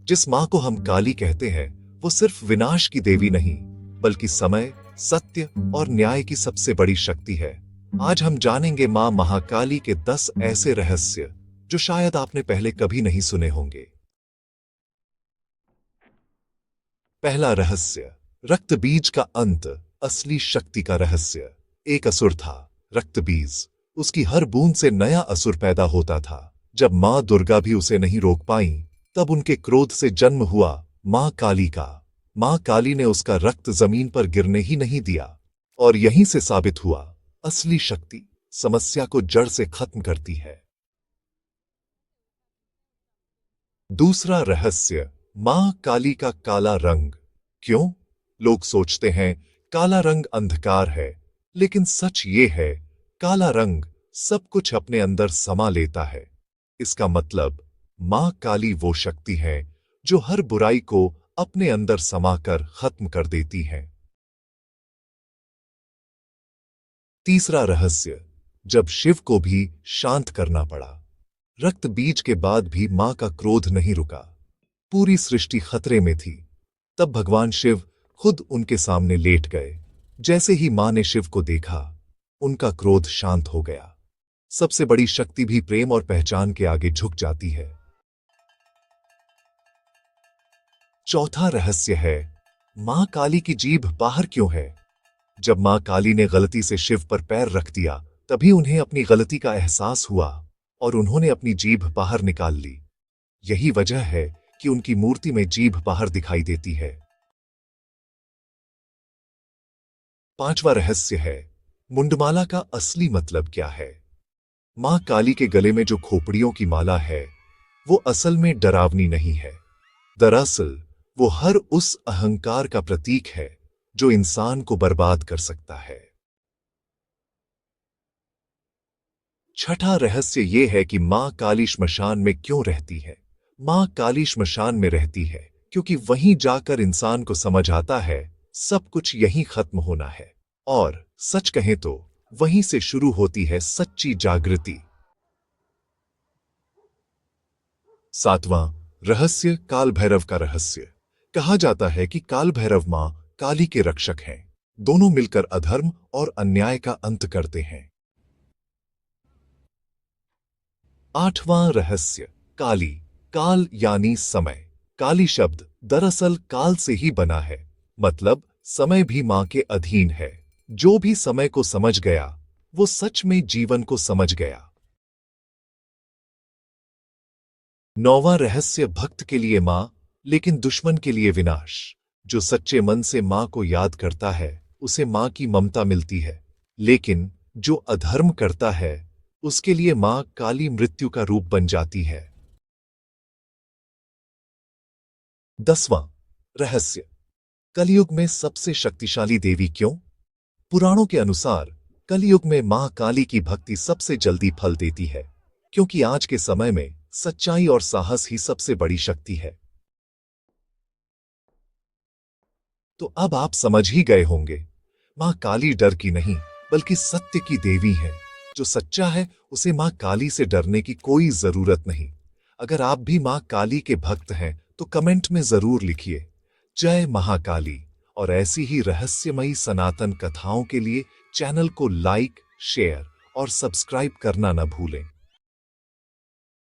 जिस मां को हम काली कहते हैं वो सिर्फ विनाश की देवी नहीं बल्कि समय, सत्य और न्याय की सबसे बड़ी शक्ति है। आज हम जानेंगे मां महाकाली के 10 ऐसे रहस्य जो शायद आपने पहले कभी नहीं सुने होंगे। पहला रहस्य, रक्त बीज का अंत, असली शक्ति का रहस्य। एक असुर था, रक्त बीज। उसकी हर बूंद से नया असुर पैदा होता था। जब मां दुर्गा भी उसे नहीं रोक पाई, तब उनके क्रोध से जन्म हुआ मां काली का। मां काली ने उसका रक्त जमीन पर गिरने ही नहीं दिया और यहीं से साबित हुआ असली शक्ति समस्या को जड़ से खत्म करती है। दूसरा रहस्य, मां काली का काला रंग। क्यों? लोग सोचते हैं काला रंग अंधकार है, लेकिन सच ये है काला रंग सब कुछ अपने अंदर समा लेता है। इसका मतलब मां काली वो शक्ति है जो हर बुराई को अपने अंदर समाकर खत्म कर देती है। तीसरा रहस्य, जब शिव को भी शांत करना पड़ा। रक्त बीज के बाद भी मां का क्रोध नहीं रुका। पूरी सृष्टि खतरे में थी। तब भगवान शिव खुद उनके सामने लेट गए। जैसे ही मां ने शिव को देखा, उनका क्रोध शांत हो गया। सबसे बड़ी शक्ति भी प्रेम और पहचान के आगे झुक जाती है। चौथा रहस्य है, मां काली की जीभ बाहर क्यों है? जब मां काली ने गलती से शिव पर पैर रख दिया, तभी उन्हें अपनी गलती का एहसास हुआ और उन्होंने अपनी जीभ बाहर निकाल ली। यही वजह है कि उनकी मूर्ति में जीभ बाहर दिखाई देती है। पांचवा रहस्य है, मुंडमाला का असली मतलब क्या है? मां काली के गले में जो खोपड़ियों की माला है, वो असल में डरावनी नहीं है। दरअसल वो हर उस अहंकार का प्रतीक है जो इंसान को बर्बाद कर सकता है। छठा रहस्य ये है कि मां काली श्मशान में क्यों रहती है? मां काली श्मशान में रहती है क्योंकि वहीं जाकर इंसान को समझ आता है सब कुछ यहीं खत्म होना है, और सच कहें तो वहीं से शुरू होती है सच्ची जागृति। सातवां रहस्य, काल भैरव का रहस्य। कहा जाता है कि काल भैरव मां काली के रक्षक हैं। दोनों मिलकर अधर्म और अन्याय का अंत करते हैं। आठवां रहस्य, काली। काल यानी समय। काली शब्द दरअसल काल से ही बना है, मतलब समय भी मां के अधीन है। जो भी समय को समझ गया वो सच में जीवन को समझ गया। नौवां रहस्य, भक्त के लिए मां लेकिन दुश्मन के लिए विनाश। जो सच्चे मन से मां को याद करता है उसे मां की ममता मिलती है, लेकिन जो अधर्म करता है उसके लिए मां काली मृत्यु का रूप बन जाती है। 10वां रहस्य, कलयुग में सबसे शक्तिशाली देवी क्यों? पुराणों के अनुसार कलयुग में मां काली की भक्ति सबसे जल्दी फल देती है, क्योंकि आज के समय में सच्चाई और साहस ही सबसे बड़ी शक्ति है। तो अब आप समझ ही गए होंगे, मां काली डर की नहीं बल्कि सत्य की देवी है। जो सच्चा है उसे मां काली से डरने की कोई जरूरत नहीं। अगर आप भी मां काली के भक्त हैं तो कमेंट में जरूर लिखिए जय महाकाली। और ऐसी ही रहस्यमयी सनातन कथाओं के लिए चैनल को लाइक, शेयर और सब्सक्राइब करना न भूलें।